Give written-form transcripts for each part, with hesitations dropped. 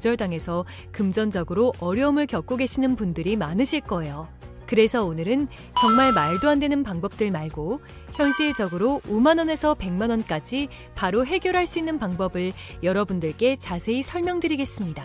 거절당해서 금전적으로 어려움을 겪고 계시는 분들이 많으실 거예요. 그래서 오늘은 정말 말도 안 되는 방법들 말고 현실적으로 5만 원에서 100만 원까지 바로 해결할 수 있는 방법을 여러분들께 자세히 설명드리겠습니다.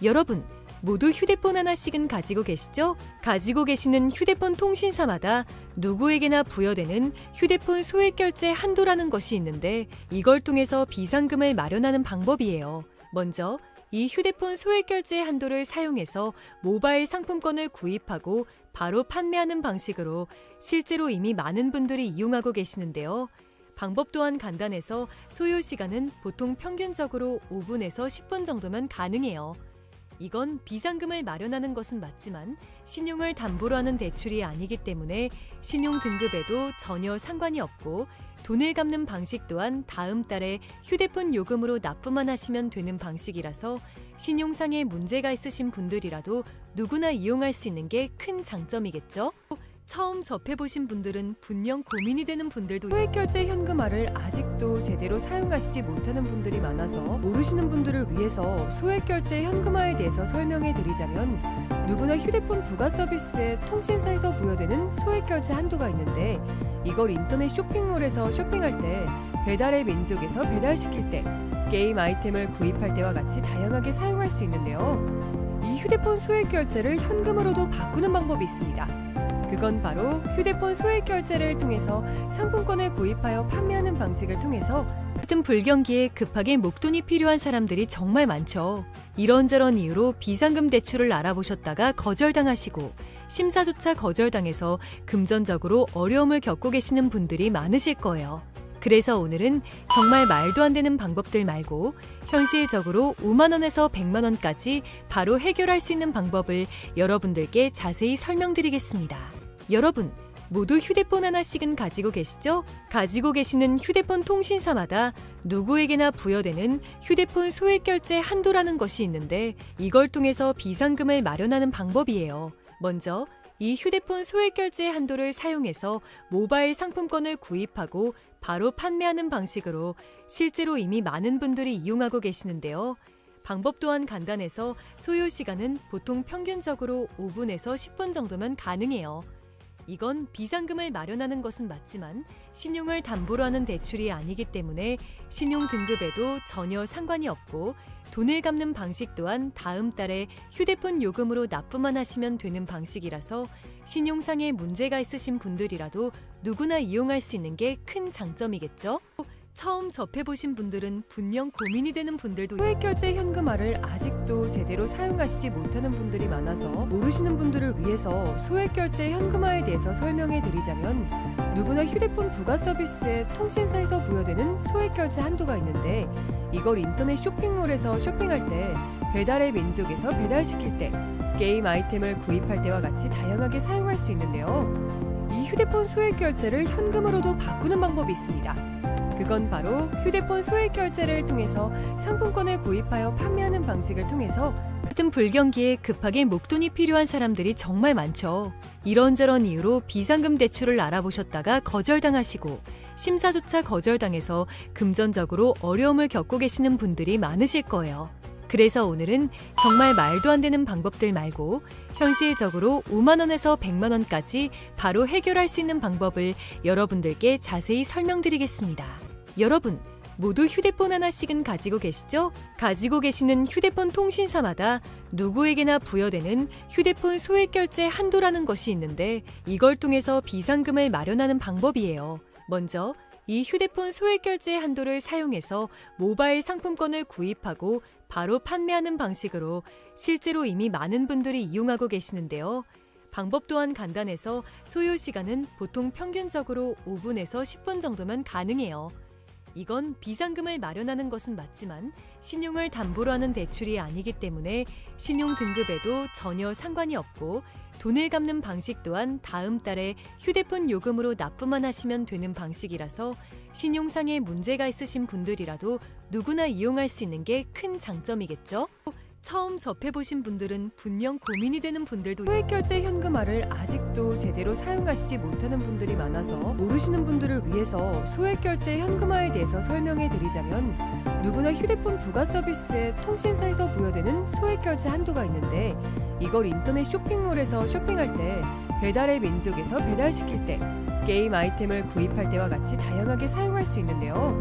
여러분, 모두 휴대폰 하나씩은 가지고 계시죠? 가지고 계시는 휴대폰 통신사마다 누구에게나 부여되는 휴대폰 소액결제 한도라는 것이 있는데 이걸 통해서 비상금을 마련하는 방법이에요. 먼저 이 휴대폰 소액결제 한도를 사용해서 모바일 상품권을 구입하고 바로 판매하는 방식으로 실제로 이미 많은 분들이 이용하고 계시는데요. 방법 또한 간단해서 소요 시간은 보통 평균적으로 5분에서 10분 정도면 가능해요. 이건 비상금을 마련하는 것은 맞지만 신용을 담보로 하는 대출이 아니기 때문에 신용 등급에도 전혀 상관이 없고 돈을 갚는 방식 또한 다음 달에 휴대폰 요금으로 납부만 하시면 되는 방식이라서 신용상에 문제가 있으신 분들이라도 누구나 이용할 수 있는 게 큰 장점이겠죠? 처음 접해보신 분들은 분명 고민이 되는 분들도 소액결제 현금화를 아직도 제대로 사용하시지 못하는 분들이 많아서 모르시는 분들을 위해서 소액결제 현금화에 대해서 설명해 드리자면 누구나 휴대폰 부가 서비스에 통신사에서 부여되는 소액결제 한도가 있는데 이걸 인터넷 쇼핑몰에서 쇼핑할 때 배달의 민족에서 배달시킬 때 게임 아이템을 구입할 때와 같이 다양하게 사용할 수 있는데요. 이 휴대폰 소액결제를 현금으로도 바꾸는 방법이 있습니다. 그건 바로 휴대폰 소액결제를 통해서 상품권을 구입하여 판매하는 방식을 통해서 같은 불경기에 급하게 목돈이 필요한 사람들이 정말 많죠. 이런저런 이유로 비상금 대출을 알아보셨다가 거절당하시고 심사조차 거절당해서 금전적으로 어려움을 겪고 계시는 분들이 많으실 거예요. 그래서 오늘은 정말 말도 안 되는 방법들 말고 현실적으로 5만 원에서 100만 원까지 바로 해결할 수 있는 방법을 여러분들께 자세히 설명드리겠습니다. 여러분, 모두 휴대폰 하나씩은 가지고 계시죠? 가지고 계시는 휴대폰 통신사마다 누구에게나 부여되는 휴대폰 소액결제 한도라는 것이 있는데 이걸 통해서 비상금을 마련하는 방법이에요. 먼저 이 휴대폰 소액결제 한도를 사용해서 모바일 상품권을 구입하고 바로 판매하는 방식으로 실제로 이미 많은 분들이 이용하고 계시는데요. 방법 또한 간단해서 소요 시간은 보통 평균적으로 5분에서 10분 정도면 가능해요. 이건 비상금을 마련하는 것은 맞지만 신용을 담보로 하는 대출이 아니기 때문에 신용 등급에도 전혀 상관이 없고 돈을 갚는 방식 또한 다음 달에 휴대폰 요금으로 납부만 하시면 되는 방식이라서 신용상에 문제가 있으신 분들이라도 누구나 이용할 수 있는 게 큰 장점이겠죠? 처음 접해보신 분들은 분명 고민이 되는 분들도 소액결제 현금화를 아직도 제대로 사용하시지 못하는 분들이 많아서 모르시는 분들을 위해서 소액결제 현금화에 대해서 설명해 드리자면 누구나 휴대폰 부가 서비스에 통신사에서 부여되는 소액결제 한도가 있는데 이걸 인터넷 쇼핑몰에서 쇼핑할 때 배달의 민족에서 배달시킬 때 게임 아이템을 구입할 때와 같이 다양하게 사용할 수 있는데요. 이 휴대폰 소액결제를 현금으로도 바꾸는 방법이 있습니다. 그건 바로 휴대폰 소액결제를 통해서 상품권을 구입하여 판매하는 방식을 통해서 같은 불경기에 급하게 목돈이 필요한 사람들이 정말 많죠. 이런저런 이유로 비상금 대출을 알아보셨다가 거절당하시고 심사조차 거절당해서 금전적으로 어려움을 겪고 계시는 분들이 많으실 거예요. 그래서 오늘은 정말 말도 안 되는 방법들 말고 현실적으로 5만 원에서 100만 원까지 바로 해결할 수 있는 방법을 여러분들께 자세히 설명드리겠습니다. 여러분, 모두 휴대폰 하나씩은 가지고 계시죠? 가지고 계시는 휴대폰 통신사마다 누구에게나 부여되는 휴대폰 소액결제 한도라는 것이 있는데 이걸 통해서 비상금을 마련하는 방법이에요. 먼저 이 휴대폰 소액결제 한도를 사용해서 모바일 상품권을 구입하고 바로 판매하는 방식으로 실제로 이미 많은 분들이 이용하고 계시는데요. 방법 또한 간단해서 소요 시간은 보통 평균적으로 5분에서 10분 정도면 가능해요. 이건 비상금을 마련하는 것은 맞지만 신용을 담보로 하는 대출이 아니기 때문에 신용 등급에도 전혀 상관이 없고 돈을 갚는 방식 또한 다음 달에 휴대폰 요금으로 납부만 하시면 되는 방식이라서 신용상에 문제가 있으신 분들이라도 누구나 이용할 수 있는 게 큰 장점이겠죠? 처음 접해보신 분들은 분명 고민이 되는 분들도 소액결제 현금화를 아직도 제대로 사용하시지 못하는 분들이 많아서 모르시는 분들을 위해서 소액결제 현금화에 대해서 설명해 드리자면 누구나 휴대폰 부가 서비스에 통신사에서 부여되는 소액결제 한도가 있는데 이걸 인터넷 쇼핑몰에서 쇼핑할 때 배달의 민족에서 배달시킬 때 게임 아이템을 구입할 때와 같이 다양하게 사용할 수 있는데요.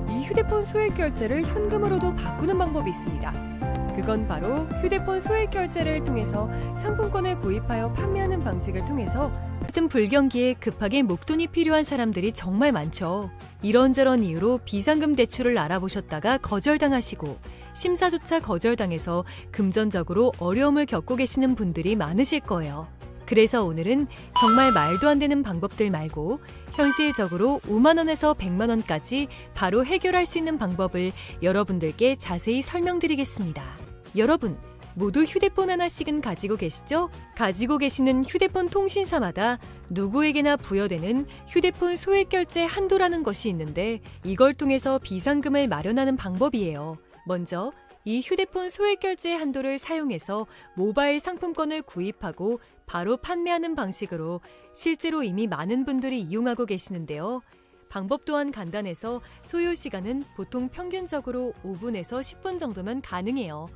이 휴대폰 소액결제를 현금으로도 바꾸는 방법이 있습니다. 그건 바로 휴대폰 소액결제를 통해서 상품권을 구입하여 판매하는 방식을 통해서 같은 불경기에 급하게 목돈이 필요한 사람들이 정말 많죠. 이런저런 이유로 비상금 대출을 알아보셨다가 거절당하시고 심사조차 거절당해서 금전적으로 어려움을 겪고 계시는 분들이 많으실 거예요. 그래서 오늘은 정말 말도 안 되는 방법들 말고 현실적으로 5만 원에서 100만 원까지 바로 해결할 수 있는 방법을 여러분들께 자세히 설명드리겠습니다. 여러분, 모두 휴대폰 하나씩은 가지고 계시죠? 가지고 계시는 휴대폰 통신사마다 누구에게나 부여되는 휴대폰 소액결제 한도라는 것이 있는데 이걸 통해서 비상금을 마련하는 방법이에요. 먼저 이 휴대폰 소액결제 한도를 사용해서 모바일 상품권을 구입하고 바로 판매하는 방식으로 실제로 이미 많은 분들이 이용하고 계시는데요. 방법 또한 간단해서 소요 시간은 보통 평균적으로 5분에서 10분 정도면 가능해요.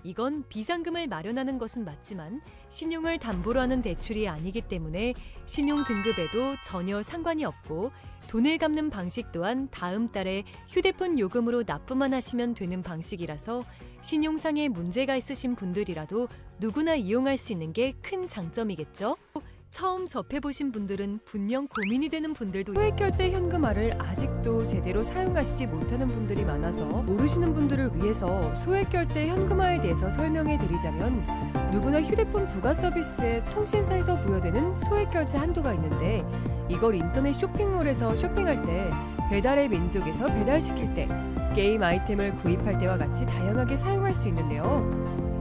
이건 비상금을 마련하는 것은 맞지만 신용을 담보로 하는 대출이 아니기 때문에 신용 등급에도 전혀 상관이 없고 돈을 갚는 방식 또한 다음 달에 휴대폰 요금으로 납부만 하시면 되는 방식이라서 신용상의 문제가 있으신 분들이라도 누구나 이용할 수 있는 게 큰 장점이겠죠? 처음 접해보신 분들은 분명 고민이 되는 분들도 소액결제 현금화를 아직도 제대로 사용하시지 못하는 분들이 많아서 모르시는 분들을 위해서 소액결제 현금화에 대해서 설명해 드리자면 누구나 휴대폰 부가 서비스에 통신사에서 부여되는 소액결제 한도가 있는데 이걸 인터넷 쇼핑몰에서 쇼핑할 때 배달의 민족에서 배달시킬 때 게임 아이템을 구입할 때와 같이 다양하게 사용할 수 있는데요.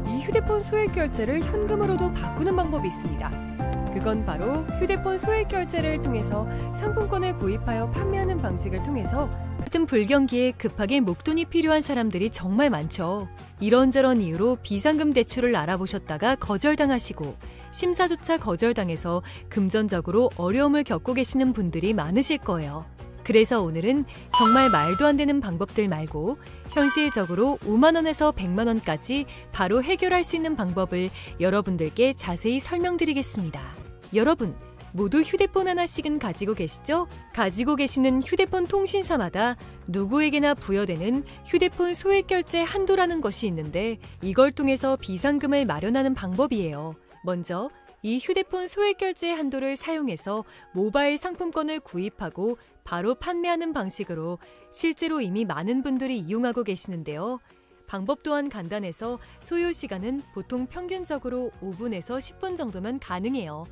이 휴대폰 소액결제를 현금으로도 바꾸는 방법이 있습니다. 그건 바로 휴대폰 소액결제를 통해서 상품권을 구입하여 판매하는 방식을 통해서 같은 불경기에 급하게 목돈이 필요한 사람들이 정말 많죠. 이런저런 이유로 비상금 대출을 알아보셨다가 거절당하시고 심사조차 거절당해서 금전적으로 어려움을 겪고 계시는 분들이 많으실 거예요. 그래서 오늘은 정말 말도 안 되는 방법들 말고 현실적으로 5만 원에서 100만 원까지 바로 해결할 수 있는 방법을 여러분들께 자세히 설명드리겠습니다. 여러분, 모두 휴대폰 하나씩은 가지고 계시죠? 가지고 계시는 휴대폰 통신사마다 누구에게나 부여되는 휴대폰 소액결제 한도라는 것이 있는데 이걸 통해서 비상금을 마련하는 방법이에요. 먼저 이 휴대폰 소액결제 한도를 사용해서 모바일 상품권을 구입하고 바로 판매하는 방식으로 실제로 이미 많은 분들이 이용하고 계시는데요. 방법 또한 간단해서 소요 시간은 보통 평균적으로 5분에서 10분 정도면 가능해요.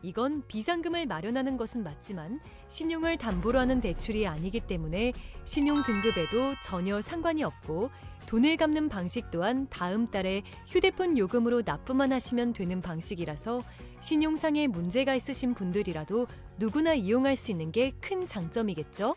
이건 비상금을 마련하는 것은 맞지만 신용을 담보로 하는 대출이 아니기 때문에 신용 등급에도 전혀 상관이 없고 돈을 갚는 방식 또한 다음 달에 휴대폰 요금으로 납부만 하시면 되는 방식이라서 신용상의 문제가 있으신 분들이라도 누구나 이용할 수 있는 게 큰 장점이겠죠?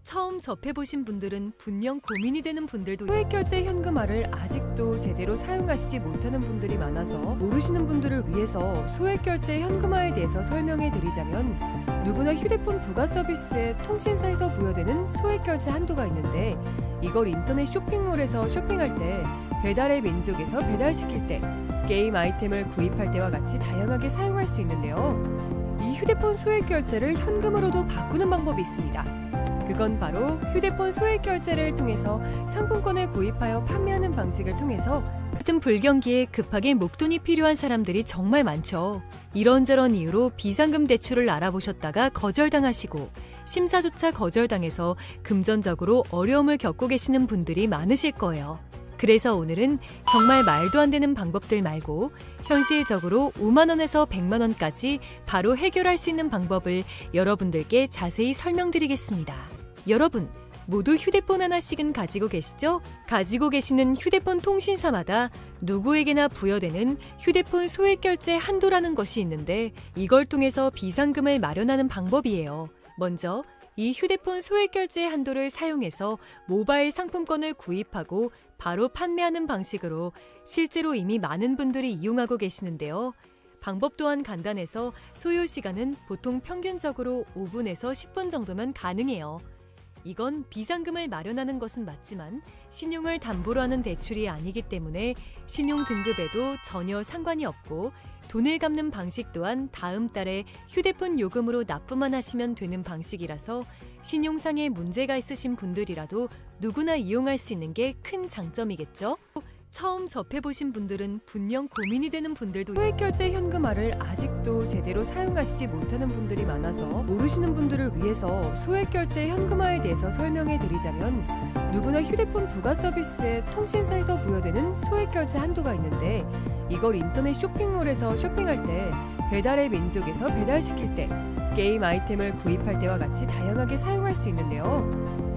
처음 접해보신 분들은 분명 고민이 되는 분들도 소액결제 현금화를 아직도 제대로 사용하시지 못하는 분들이 많아서 모르시는 분들을 위해서 소액결제 현금화에 대해서 설명해 드리자면 누구나 휴대폰 부가 서비스에 통신사에서 부여되는 소액결제 한도가 있는데 이걸 인터넷 쇼핑몰에서 쇼핑할 때 배달의 민족에서 배달시킬 때 게임 아이템을 구입할 때와 같이 다양하게 사용할 수 있는데요. 이 휴대폰 소액결제를 현금으로도 바꾸는 방법이 있습니다. 그건 바로 휴대폰 소액결제를 통해서 상품권을 구입하여 판매하는 방식을 통해서 같은 불경기에 급하게 목돈이 필요한 사람들이 정말 많죠. 이런저런 이유로 비상금 대출을 알아보셨다가 거절당하시고 심사조차 거절당해서 금전적으로 어려움을 겪고 계시는 분들이 많으실 거예요. 그래서 오늘은 정말 말도 안 되는 방법들 말고 현실적으로 5만 원에서 100만 원까지 바로 해결할 수 있는 방법을 여러분들께 자세히 설명드리겠습니다. 여러분, 모두 휴대폰 하나씩은 가지고 계시죠? 가지고 계시는 휴대폰 통신사마다 누구에게나 부여되는 휴대폰 소액결제 한도라는 것이 있는데 이걸 통해서 비상금을 마련하는 방법이에요. 먼저 이 휴대폰 소액 결제 한도를 사용해서 모바일 상품권을 구입하고 바로 판매하는 방식으로 실제로 이미 많은 분들이 이용하고 계시는데요. 방법 또한 간단해서 소요 시간은 보통 평균적으로 5분에서 10분 정도면 가능해요. 이건 비상금을 마련하는 것은 맞지만 신용을 담보로 하는 대출이 아니기 때문에 신용 등급에도 전혀 상관이 없고 돈을 갚는 방식 또한 다음 달에 휴대폰 요금으로 납부만 하시면 되는 방식이라서 신용상에 문제가 있으신 분들이라도 누구나 이용할 수 있는 게 큰 장점이겠죠? 처음 접해보신 분들은 분명 고민이 되는 분들도 소액결제 현금화를 아직도 제대로 사용하시지 못하는 분들이 많아서 모르시는 분들을 위해서 소액결제 현금화에 대해서 설명해 드리자면 누구나 휴대폰 부가 서비스에 통신사에서 부여되는 소액결제 한도가 있는데 이걸 인터넷 쇼핑몰에서 쇼핑할 때 배달의 민족에서 배달시킬 때 게임 아이템을 구입할 때와 같이 다양하게 사용할 수 있는데요.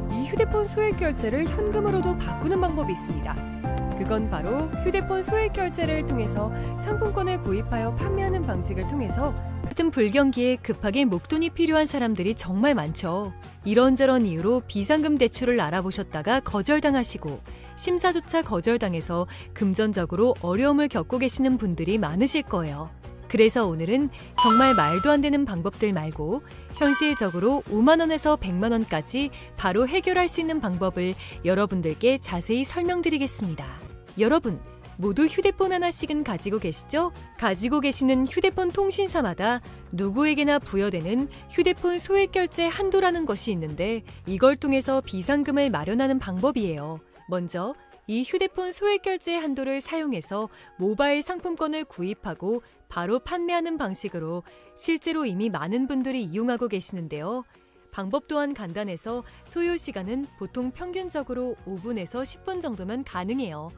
이 휴대폰 소액결제를 현금으로도 바꾸는 방법이 있습니다. 그건 바로 휴대폰 소액 결제를 통해서 상품권을 구입하여 판매하는 방식을 통해서 같은 불경기에 급하게 목돈이 필요한 사람들이 정말 많죠. 이런저런 이유로 비상금 대출을 알아보셨다가 거절당하시고 심사조차 거절당해서 금전적으로 어려움을 겪고 계시는 분들이 많으실 거예요. 그래서 오늘은 정말 말도 안 되는 방법들 말고 현실적으로 5만 원에서 100만 원까지 바로 해결할 수 있는 방법을 여러분들께 자세히 설명드리겠습니다. 여러분, 모두 휴대폰 하나씩은 가지고 계시죠? 가지고 계시는 휴대폰 통신사마다 누구에게나 부여되는 휴대폰 소액 결제 한도라는 것이 있는데 이걸 통해서 비상금을 마련하는 방법이에요. 먼저 이 휴대폰 소액 결제 한도를 사용해서 모바일 상품권을 구입하고 바로 판매하는 방식으로 실제로 이미 많은 분들이 이용하고 계시는데요. 방법 또한 간단해서 소요 시간은 보통 평균적으로 5분에서 10분 정도면 가능해요.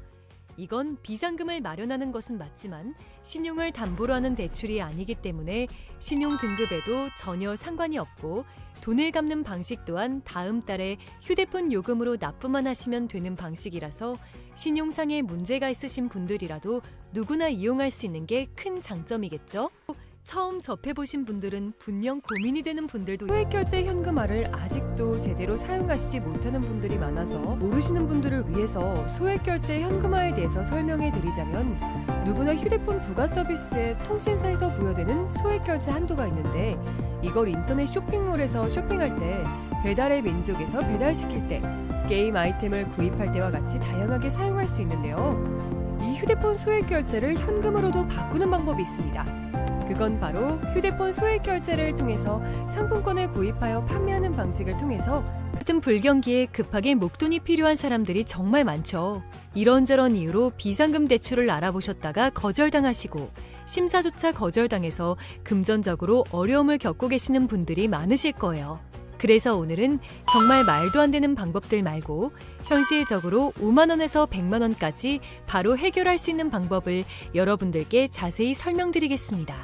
이건 비상금을 마련하는 것은 맞지만 신용을 담보로 하는 대출이 아니기 때문에 신용 등급에도 전혀 상관이 없고 돈을 갚는 방식 또한 다음 달에 휴대폰 요금으로 납부만 하시면 되는 방식이라서 신용상에 문제가 있으신 분들이라도 누구나 이용할 수 있는 게 큰 장점이겠죠? 처음 접해보신 분들은 분명 고민이 되는 분들도 소액결제 현금화를 아직도 제대로 사용하시지 못하는 분들이 많아서 모르시는 분들을 위해서 소액결제 현금화에 대해서 설명해 드리자면 누구나 휴대폰 부가 서비스에 통신사에서 부여되는 소액결제 한도가 있는데 이걸 인터넷 쇼핑몰에서 쇼핑할 때 배달의 민족에서 배달시킬 때 게임 아이템을 구입할 때와 같이 다양하게 사용할 수 있는데요. 이 휴대폰 소액결제를 현금으로도 바꾸는 방법이 있습니다. 그건 바로 휴대폰 소액 결제를 통해서 상품권을 구입하여 판매하는 방식을 통해서 같은 불경기에 급하게 목돈이 필요한 사람들이 정말 많죠. 이런저런 이유로 비상금 대출을 알아보셨다가 거절당하시고 심사조차 거절당해서 금전적으로 어려움을 겪고 계시는 분들이 많으실 거예요. 그래서 오늘은 정말 말도 안 되는 방법들 말고 현실적으로 5만 원에서 100만 원까지 바로 해결할 수 있는 방법을 여러분들께 자세히 설명드리겠습니다.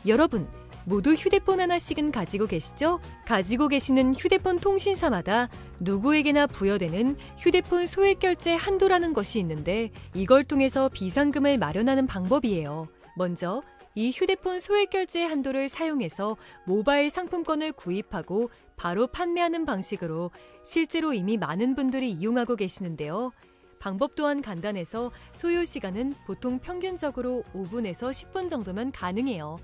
여러분, 모두 휴대폰 하나씩은 가지고 계시죠? 가지고 계시는 휴대폰 통신사마다 누구에게나 부여되는 휴대폰 소액 결제 한도라는 것이 있는데 이걸 통해서 비상금을 마련하는 방법이에요. 먼저 이 휴대폰 소액 결제 한도를 사용해서 모바일 상품권을 구입하고 바로 판매하는 방식으로 실제로 이미 많은 분들이 이용하고 계시는데요. 방법 또한 간단해서 소요 시간은 보통 평균적으로 5분에서 10분 정도면 가능해요.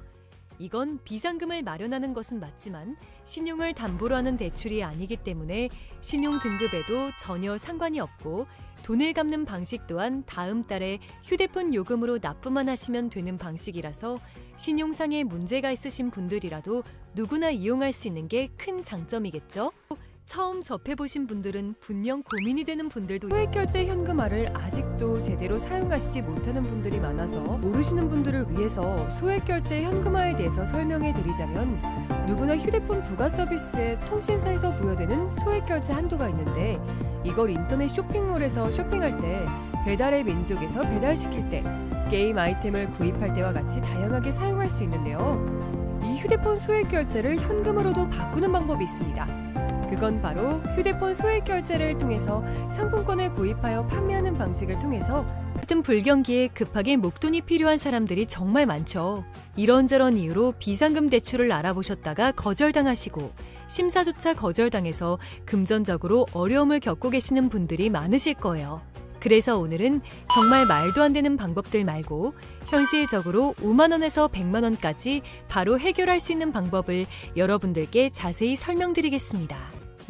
이건 비상금을 마련하는 것은 맞지만 신용을 담보로 하는 대출이 아니기 때문에 신용 등급에도 전혀 상관이 없고 돈을 갚는 방식 또한 다음 달에 휴대폰 요금으로 납부만 하시면 되는 방식이라서 신용상에 문제가 있으신 분들이라도 누구나 이용할 수 있는 게 큰 장점이겠죠? 처음 접해보신 분들은 분명 고민이 되는 분들도 소액결제 현금화를 아직도 제대로 사용하시지 못하는 분들이 많아서 모르시는 분들을 위해서 소액결제 현금화에 대해서 설명해 드리자면 누구나 휴대폰 부가 서비스에 통신사에서 부여되는 소액결제 한도가 있는데 이걸 인터넷 쇼핑몰에서 쇼핑할 때 배달의 민족에서 배달시킬 때 게임 아이템을 구입할 때와 같이 다양하게 사용할 수 있는데요. 이 휴대폰 소액결제를 현금으로도 바꾸는 방법이 있습니다. 그건 바로 휴대폰 소액 결제를 통해서 상품권을 구입하여 판매하는 방식을 통해서 같은 불경기에 급하게 목돈이 필요한 사람들이 정말 많죠. 이런저런 이유로 비상금 대출을 알아보셨다가 거절당하시고 심사조차 거절당해서 금전적으로 어려움을 겪고 계시는 분들이 많으실 거예요. 그래서 오늘은 정말 말도 안 되는 방법들 말고 현실적으로 5만 원에서 100만 원까지 바로 해결할 수 있는 방법을 여러분들께 자세히 설명드리겠습니다.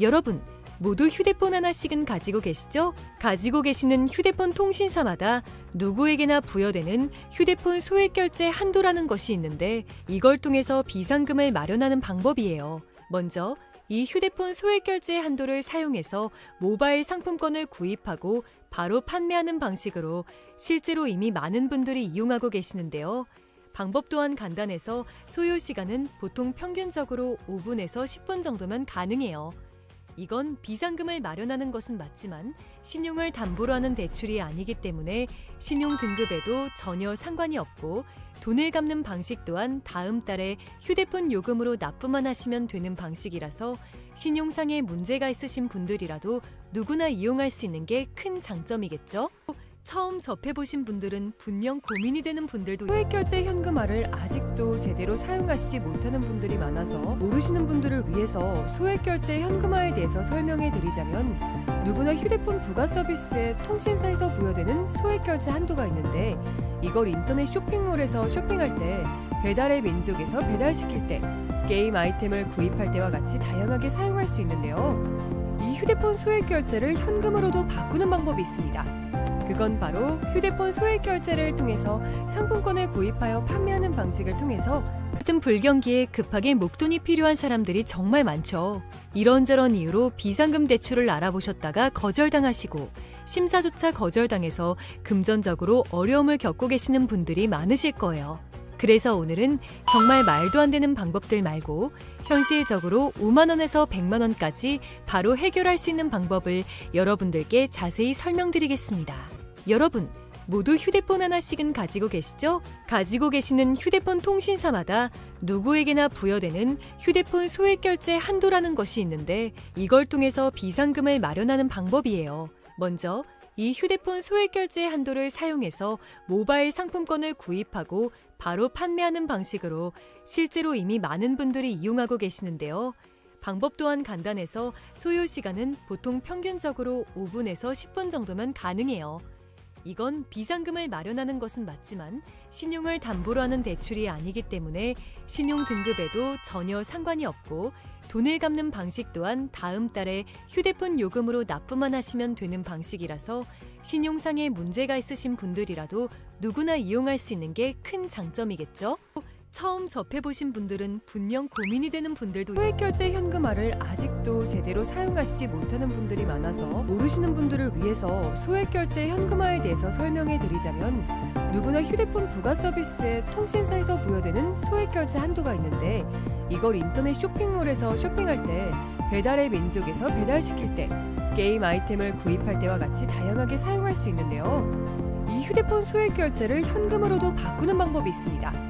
여러분, 모두 휴대폰 하나씩은 가지고 계시죠? 가지고 계시는 휴대폰 통신사마다 누구에게나 부여되는 휴대폰 소액결제 한도라는 것이 있는데 이걸 통해서 비상금을 마련하는 방법이에요. 먼저 이 휴대폰 소액결제 한도를 사용해서 모바일 상품권을 구입하고 바로 판매하는 방식으로 실제로 이미 많은 분들이 이용하고 계시는데요. 방법 또한 간단해서 소요 시간은 보통 평균적으로 5분에서 10분 정도면 가능해요. 이건 비상금을 마련하는 것은 맞지만 신용을 담보로 하는 대출이 아니기 때문에 신용 등급에도 전혀 상관이 없고 돈을 갚는 방식 또한 다음 달에 휴대폰 요금으로 납부만 하시면 되는 방식이라서 신용상의 문제가 있으신 분들이라도 누구나 이용할 수 있는 게 큰 장점이겠죠? 처음 접해보신 분들은 분명 고민이 되는 분들도 소액결제 현금화를 아직도 제대로 사용하시지 못하는 분들이 많아서 모르시는 분들을 위해서 소액결제 현금화에 대해서 설명해 드리자면 누구나 휴대폰 부가 서비스에 통신사에서 부여되는 소액결제 한도가 있는데 이걸 인터넷 쇼핑몰에서 쇼핑할 때 배달의 민족에서 배달시킬 때 게임 아이템을 구입할 때와 같이 다양하게 사용할 수 있는데요. 이 휴대폰 소액결제를 현금으로도 바꾸는 방법이 있습니다. 그건 바로 휴대폰 소액결제를 통해서 상품권을 구입하여 판매하는 방식을 통해서 같은 불경기에 급하게 목돈이 필요한 사람들이 정말 많죠. 이런저런 이유로 비상금 대출을 알아보셨다가 거절당하시고 심사조차 거절당해서 금전적으로 어려움을 겪고 계시는 분들이 많으실 거예요. 그래서 오늘은 정말 말도 안 되는 방법들 말고 현실적으로 5만 원에서 100만 원까지 바로 해결할 수 있는 방법을 여러분들께 자세히 설명드리겠습니다. 여러분, 모두 휴대폰 하나씩은 가지고 계시죠? 가지고 계시는 휴대폰 통신사마다 누구에게나 부여되는 휴대폰 소액결제 한도라는 것이 있는데 이걸 통해서 비상금을 마련하는 방법이에요. 먼저 이 휴대폰 소액결제 한도를 사용해서 모바일 상품권을 구입하고 바로 판매하는 방식으로 실제로 이미 많은 분들이 이용하고 계시는데요. 방법 또한 간단해서 소요 시간은 보통 평균적으로 5분에서 10분 정도면 가능해요. 이건 비상금을 마련하는 것은 맞지만 신용을 담보로 하는 대출이 아니기 때문에 신용 등급에도 전혀 상관이 없고 돈을 갚는 방식 또한 다음 달에 휴대폰 요금으로 납부만 하시면 되는 방식이라서 신용상의 문제가 있으신 분들이라도 누구나 이용할 수 있는 게 큰 장점이겠죠? 처음 접해보신 분들은 분명 고민이 되는 분들도 소액결제 현금화를 아직도 제대로 사용하시지 못하는 분들이 많아서 모르시는 분들을 위해서 소액결제 현금화에 대해서 설명해 드리자면 누구나 휴대폰 부가 서비스에 통신사에서 부여되는 소액결제 한도가 있는데 이걸 인터넷 쇼핑몰에서 쇼핑할 때 배달의 민족에서 배달시킬 때 게임 아이템을 구입할 때와 같이 다양하게 사용할 수 있는데요. 이 휴대폰 소액결제를 현금으로도 바꾸는 방법이 있습니다.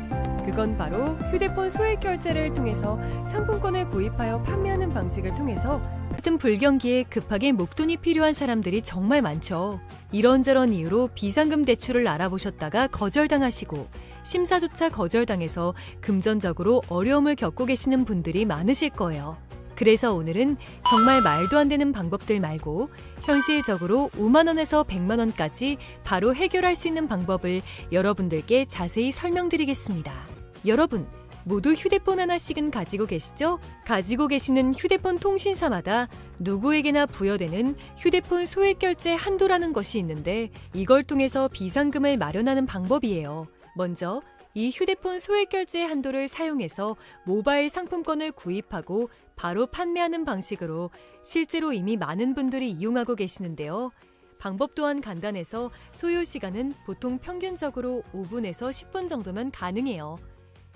그건 바로 휴대폰 소액결제를 통해서 상품권을 구입하여 판매하는 방식을 통해서 같은 불경기에 급하게 목돈이 필요한 사람들이 정말 많죠. 이런저런 이유로 비상금 대출을 알아보셨다가 거절당하시고 심사조차 거절당해서 금전적으로 어려움을 겪고 계시는 분들이 많으실 거예요. 그래서 오늘은 정말 말도 안 되는 방법들 말고 현실적으로 5만 원에서 100만 원까지 바로 해결할 수 있는 방법을 여러분들께 자세히 설명드리겠습니다. 여러분, 모두 휴대폰 하나씩은 가지고 계시죠? 가지고 계시는 휴대폰 통신사마다 누구에게나 부여되는 휴대폰 소액결제 한도라는 것이 있는데 이걸 통해서 비상금을 마련하는 방법이에요. 먼저 이 휴대폰 소액결제 한도를 사용해서 모바일 상품권을 구입하고 바로 판매하는 방식으로 실제로 이미 많은 분들이 이용하고 계시는데요. 방법 또한 간단해서 소요 시간은 보통 평균적으로 5분에서 10분 정도면 가능해요.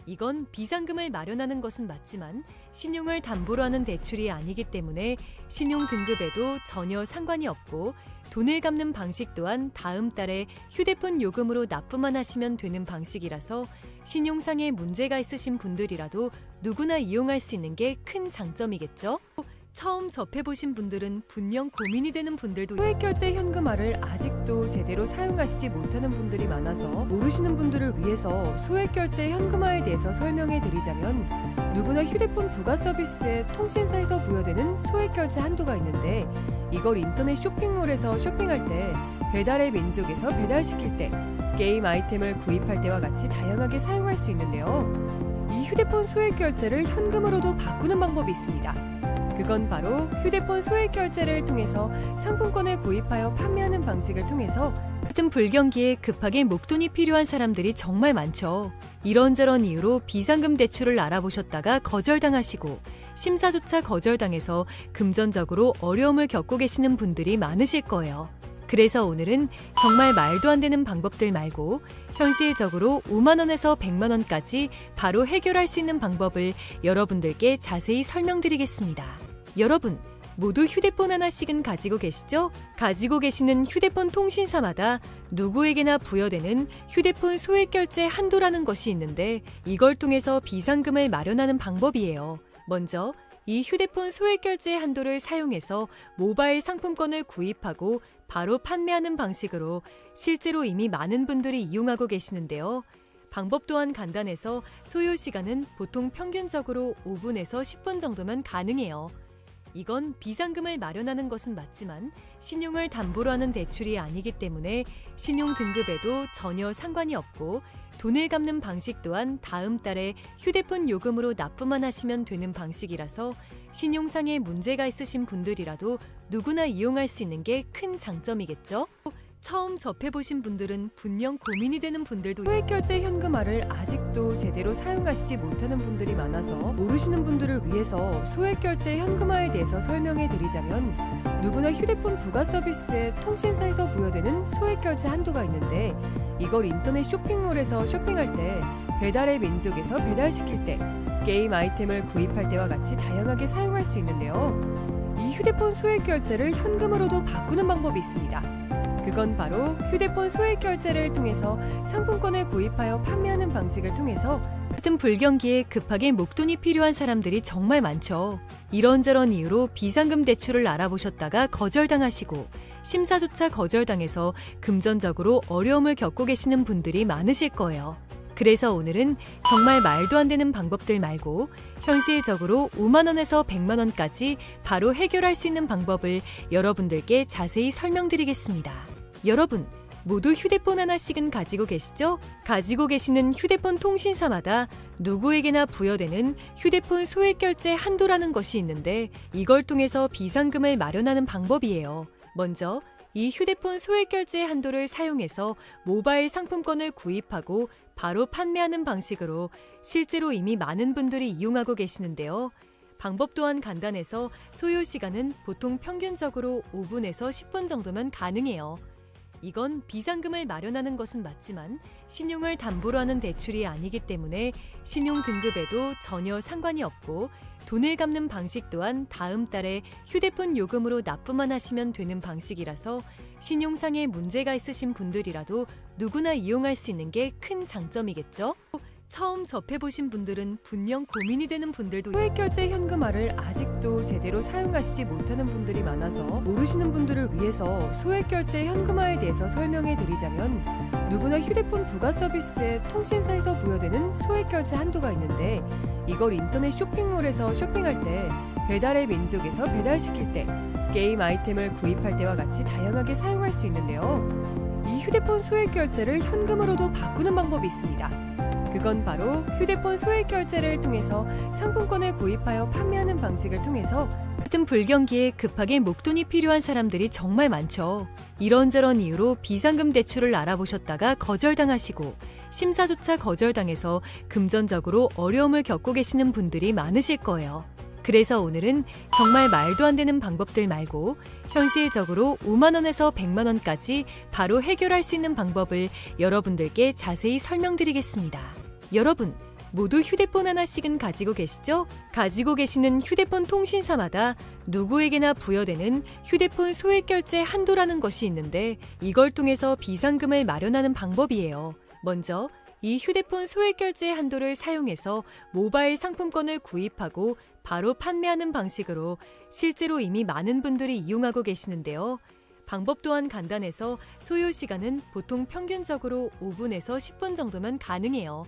이건 비상금을 마련하는 것은 맞지만 신용을 담보로 하는 대출이 아니기 때문에 신용 등급에도 전혀 상관이 없고 돈을 갚는 방식 또한 다음 달에 휴대폰 요금으로 납부만 하시면 되는 방식이라서 신용상의 문제가 있으신 분들이라도 누구나 이용할 수 있는 게 큰 장점이겠죠? 처음 접해보신 분들은 분명 고민이 되는 분들도 소액결제 현금화를 아직도 제대로 사용하시지 못하는 분들이 많아서 모르시는 분들을 위해서 소액결제 현금화에 대해서 설명해 드리자면, 누구나 휴대폰 부가 서비스에 통신사에서 부여되는 소액결제 한도가 있는데, 이걸 인터넷 쇼핑몰에서 쇼핑할 때, 배달의 민족에서 배달시킬 때, 게임 아이템을 구입할 때와 같이 다양하게 사용할 수 있는데요. 이 휴대폰 소액결제를 현금으로도 바꾸는 방법이 있습니다. 그건 바로 휴대폰 소액결제를 통해서 상품권을 구입하여 판매하는 방식을 통해서 같은 불경기에 급하게 목돈이 필요한 사람들이 정말 많죠. 이런저런 이유로 비상금 대출을 알아보셨다가 거절당하시고 심사조차 거절당해서 금전적으로 어려움을 겪고 계시는 분들이 많으실 거예요. 그래서 오늘은 정말 말도 안 되는 방법들 말고 현실적으로 5만 원에서 100만 원까지 바로 해결할 수 있는 방법을 여러분들께 자세히 설명드리겠습니다. 여러분, 모두 휴대폰 하나씩은 가지고 계시죠? 가지고 계시는 휴대폰 통신사마다 누구에게나 부여되는 휴대폰 소액결제 한도라는 것이 있는데, 이걸 통해서 비상금을 마련하는 방법이에요. 먼저 이 휴대폰 소액결제 한도를 사용해서 모바일 상품권을 구입하고 바로 판매하는 방식으로 실제로 이미 많은 분들이 이용하고 계시는데요. 방법 또한 간단해서 소요 시간은 보통 평균적으로 5분에서 10분 정도면 가능해요. 이건 비상금을 마련하는 것은 맞지만 신용을 담보로 하는 대출이 아니기 때문에 신용 등급에도 전혀 상관이 없고, 돈을 갚는 방식 또한 다음 달에 휴대폰 요금으로 납부만 하시면 되는 방식이라서 신용상의 문제가 있으신 분들이라도 누구나 이용할 수 있는 게 큰 장점이겠죠? 처음 접해보신 분들은 분명 고민이 되는 분들도 소액결제 현금화를 아직도 제대로 사용하시지 못하는 분들이 많아서 모르시는 분들을 위해서 소액결제 현금화에 대해서 설명해 드리자면, 누구나 휴대폰 부가 서비스에 통신사에서 부여되는 소액결제 한도가 있는데, 이걸 인터넷 쇼핑몰에서 쇼핑할 때, 배달의 민족에서 배달시킬 때, 게임 아이템을 구입할 때와 같이 다양하게 사용할 수 있는데요. 이 휴대폰 소액결제를 현금으로도 바꾸는 방법이 있습니다. 그건 바로 휴대폰 소액결제를 통해서 상품권을 구입하여 판매하는 방식을 통해서 같은 불경기에 급하게 목돈이 필요한 사람들이 정말 많죠. 이런저런 이유로 비상금 대출을 알아보셨다가 거절당하시고 심사조차 거절당해서 금전적으로 어려움을 겪고 계시는 분들이 많으실 거예요. 그래서 오늘은 정말 말도 안 되는 방법들 말고 현실적으로 5만 원에서 100만 원까지 바로 해결할 수 있는 방법을 여러분들께 자세히 설명드리겠습니다. 여러분, 모두 휴대폰 하나씩은 가지고 계시죠? 가지고 계시는 휴대폰 통신사마다 누구에게나 부여되는 휴대폰 소액결제 한도라는 것이 있는데, 이걸 통해서 비상금을 마련하는 방법이에요. 먼저 이 휴대폰 소액결제 한도를 사용해서 모바일 상품권을 구입하고 바로 판매하는 방식으로 실제로 이미 많은 분들이 이용하고 계시는데요. 방법 또한 간단해서 소요 시간은 보통 평균적으로 5분에서 10분 정도면 가능해요. 이건 비상금을 마련하는 것은 맞지만 신용을 담보로 하는 대출이 아니기 때문에 신용 등급에도 전혀 상관이 없고, 돈을 갚는 방식 또한 다음 달에 휴대폰 요금으로 납부만 하시면 되는 방식이라서 신용상의 문제가 있으신 분들이라도 누구나 이용할 수 있는 게 큰 장점이겠죠? 처음 접해보신 분들은 분명 고민이 되는 분들도 소액결제 현금화를 아직도 제대로 사용하시지 못하는 분들이 많아서 모르시는 분들을 위해서 소액결제 현금화에 대해서 설명해 드리자면, 누구나 휴대폰 부가 서비스에 통신사에서 부여되는 소액결제 한도가 있는데, 이걸 인터넷 쇼핑몰에서 쇼핑할 때, 배달의 민족에서 배달시킬 때, 게임 아이템을 구입할 때와 같이 다양하게 사용할 수 있는데요. 이 휴대폰 소액결제를 현금으로도 바꾸는 방법이 있습니다. 그건 바로 휴대폰 소액결제를 통해서 상품권을 구입하여 판매하는 방식을 통해서 같은 불경기에 급하게 목돈이 필요한 사람들이 정말 많죠. 이런저런 이유로 비상금 대출을 알아보셨다가 거절당하시고 심사조차 거절당해서 금전적으로 어려움을 겪고 계시는 분들이 많으실 거예요. 그래서 오늘은 정말 말도 안 되는 방법들 말고 현실적으로 5만 원에서 100만 원까지 바로 해결할 수 있는 방법을 여러분들께 자세히 설명드리겠습니다. 여러분, 모두 휴대폰 하나씩은 가지고 계시죠? 가지고 계시는 휴대폰 통신사마다 누구에게나 부여되는 휴대폰 소액결제 한도라는 것이 있는데, 이걸 통해서 비상금을 마련하는 방법이에요. 먼저 이 휴대폰 소액결제 한도를 사용해서 모바일 상품권을 구입하고 바로 판매하는 방식으로 실제로 이미 많은 분들이 이용하고 계시는데요. 방법 또한 간단해서 소요 시간은 보통 평균적으로 5분에서 10분 정도면 가능해요.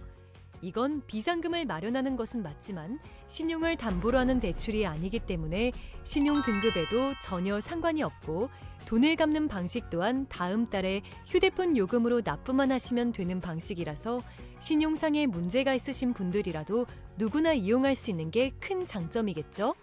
이건 비상금을 마련하는 것은 맞지만 신용을 담보로 하는 대출이 아니기 때문에 신용 등급에도 전혀 상관이 없고 돈을 갚는 방식 또한 다음 달에 휴대폰 요금으로 납부만 하시면 되는 방식이라서 신용상에 문제가 있으신 분들이라도 누구나 이용할 수 있는 게 큰 장점이겠죠?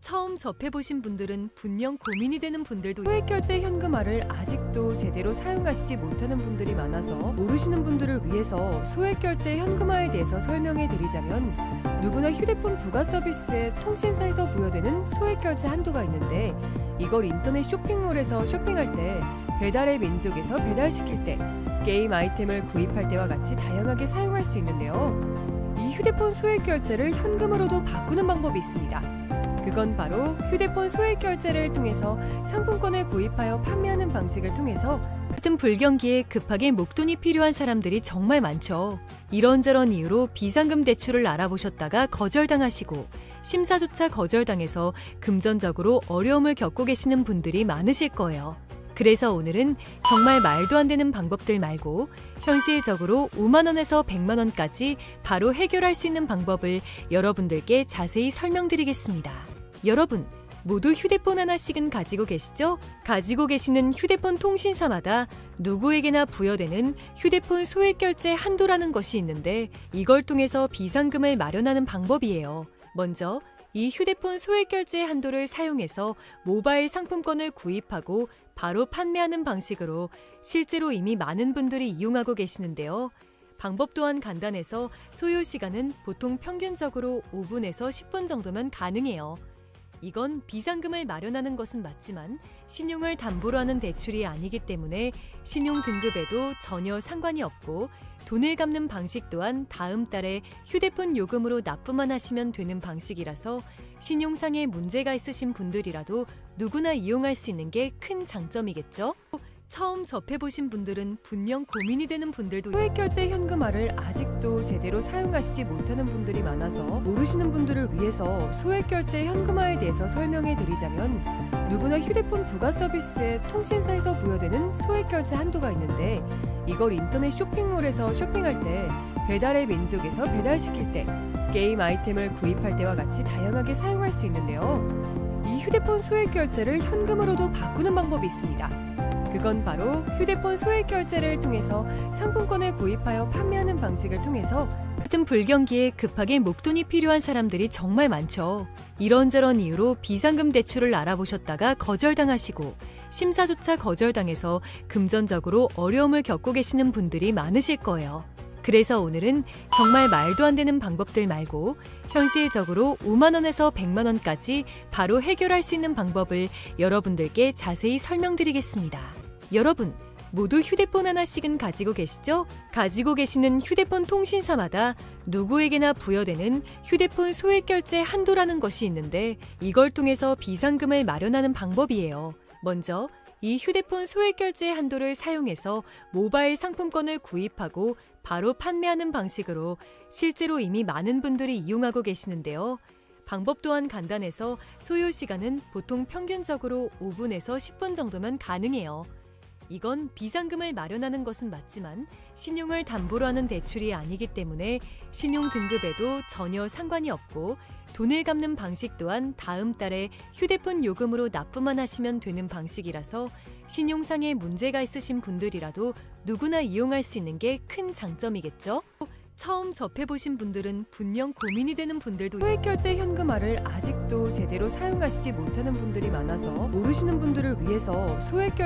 처음 접해보신 분들은 분명 고민이 되는 분들도 소액결제 현금화를 아직도 제대로 사용하시지 못하는 분들이 많아서 모르시는 분들을 위해서 소액결제 현금화에 대해서 설명해 드리자면 누구나 휴대폰 부가 서비스에 통신사에서 부여되는 소액결제 한도가 있는데 이걸 인터넷 쇼핑몰에서 쇼핑할 때 배달의 민족에서 배달시킬 때 게임 아이템을 구입할 때와 같이 다양하게 사용할 수 있는데요. 이 휴대폰 소액결제를 현금으로도 바꾸는 방법이 있습니다. 그건 바로 휴대폰 소액결제를 통해서 상품권을 구입하여 판매하는 방식을 통해서 같은 불경기에 급하게 목돈이 필요한 사람들이 정말 많죠. 이런저런 이유로 비상금 대출을 알아보셨다가 거절당하시고 심사조차 거절당해서 금전적으로 어려움을 겪고 계시는 분들이 많으실 거예요. 그래서 오늘은 정말 말도 안 되는 방법들 말고 현실적으로 5만 원에서 100만 원까지 바로 해결할 수 있는 방법을 여러분들께 자세히 설명드리겠습니다. 여러분, 모두 휴대폰 하나씩은 가지고 계시죠? 가지고 계시는 휴대폰 통신사마다 누구에게나 부여되는 휴대폰 소액결제 한도라는 것이 있는데 이걸 통해서 비상금을 마련하는 방법이에요. 먼저 이 휴대폰 소액결제 한도를 사용해서 모바일 상품권을 구입하고 바로 판매하는 방식으로 실제로 이미 많은 분들이 이용하고 계시는데요. 방법 또한 간단해서 소요 시간은 보통 평균적으로 5분에서 10분 정도면 가능해요. 이건 비상금을 마련하는 것은 맞지만 신용을 담보로 하는 대출이 아니기 때문에 신용 등급에도 전혀 상관이 없고 돈을 갚는 방식 또한 다음 달에 휴대폰 요금으로 납부만 하시면 되는 방식이라서 신용상에 문제가 있으신 분들이라도 누구나 이용할 수 있는 게 큰 장점이겠죠? 처음 접해보신 분들은 분명 고민이 되는 분들도 소액결제 현금화를 아직도 제대로 사용하시지 못하는 분들이 많아서 모르시는 분들을 위해서 소액결제 현금화에 대해서 설명해 드리자면 누구나 휴대폰 부가 서비스에 통신사에서 부여되는 소액결제 한도가 있는데 이걸 인터넷 쇼핑몰에서 쇼핑할 때 배달의 민족에서 배달시킬 때 게임 아이템을 구입할 때와 같이 다양하게 사용할 수 있는데요. 이 휴대폰 소액결제를 현금으로도 바꾸는 방법이 있습니다. 그건 바로 휴대폰 소액결제를 통해서 상품권을 구입하여 판매하는 방식을 통해서 같은 불경기에 급하게 목돈이 필요한 사람들이 정말 많죠. 이런저런 이유로 비상금 대출을 알아보셨다가 거절당하시고 심사조차 거절당해서 금전적으로 어려움을 겪고 계시는 분들이 많으실 거예요. 그래서 오늘은 정말 말도 안 되는 방법들 말고 현실적으로 5만 원에서 100만 원까지 바로 해결할 수 있는 방법을 여러분들께 자세히 설명드리겠습니다. 여러분, 모두 휴대폰 하나씩은 가지고 계시죠? 가지고 계시는 휴대폰 통신사마다 누구에게나 부여되는 휴대폰 소액결제 한도라는 것이 있는데 이걸 통해서 비상금을 마련하는 방법이에요. 먼저 이 휴대폰 소액결제 한도를 사용해서 모바일 상품권을 구입하고 바로 판매하는 방식으로 실제로 이미 많은 분들이 이용하고 계시는데요. 방법 또한 간단해서 소요 시간은 보통 평균적으로 5분에서 10분 정도면 가능해요. 이건 비상금을 마련하는 것은 맞지만 신용을 담보로 하는 대출이 아니기 때문에 신용 등급에도 전혀 상관이 없고 돈을 갚는 방식 또한 다음 달에 휴대폰 요금으로 납부만 하시면 되는 방식이라서 신용상에 문제가 있으신 분들이라도 누구나 이용할 수 있는 게 큰 장점이겠죠? 처음 접해보신 분들은 분명 고민이 되는 분들도 소액결제 현금화를 아직도 제대로 사용하시지 못하는 분들이 많아서 모르시는 분들을 위해서 소액결제